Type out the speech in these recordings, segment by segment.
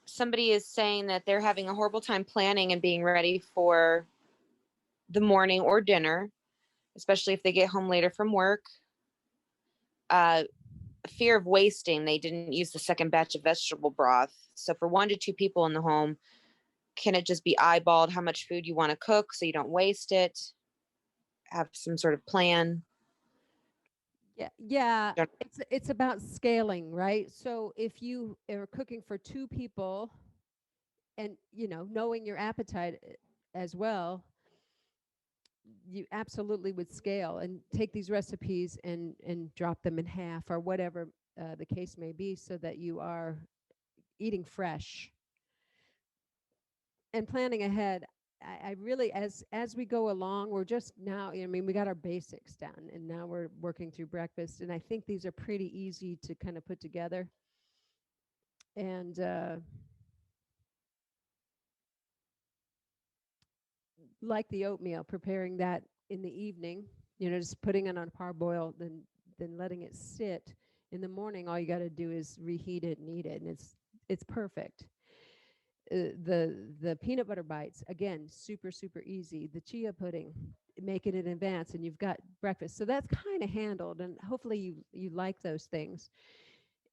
Somebody is saying that they're having a horrible time planning and being ready for the morning or dinner, especially if they get home later from work. Uh, Fear of wasting. They didn't use the second batch of vegetable broth. So for 1 to 2 people in the home, can it just be eyeballed how much food you want to cook so you don't waste it? Have some sort of plan. Yeah, yeah. It's about scaling, right? So if you are cooking for 2 people, and knowing your appetite as well, you absolutely would scale and take these recipes and drop them in half or whatever the case may be, so that you are eating fresh and planning ahead. I really, as we go along, we're just now, I mean, we got our basics down and now we're working through breakfast, and I think these are pretty easy to kind of put together. And like the oatmeal, preparing that in the evening, just putting it on parboil, then letting it sit. In the morning, all you got to do is reheat it and eat it, and it's perfect. The peanut butter bites, again, super super easy. The chia pudding, make it in advance, and you've got breakfast. So that's kind of handled, and hopefully you like those things.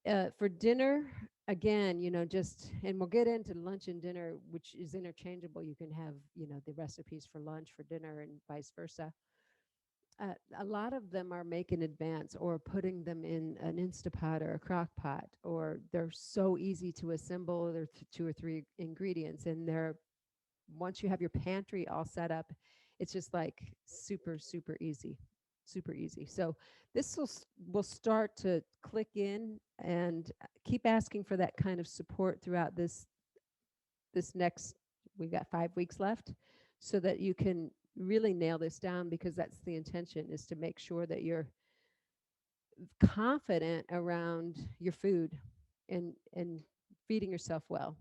For dinner, again, just, and we'll get into lunch and dinner, which is interchangeable. You can have, the recipes for lunch for dinner and vice versa. A lot of them are make in advance or putting them in an Instapot or a crock pot, or they're so easy to assemble. They're 2 or 3 ingredients, and they're, once you have your pantry all set up, it's just like super, super easy, super easy. So this will start to click in, and keep asking for that kind of support throughout this next, we've got 5 weeks left, so that you can really nail this down, because that's the intention, is to make sure that you're confident around your food and feeding yourself well.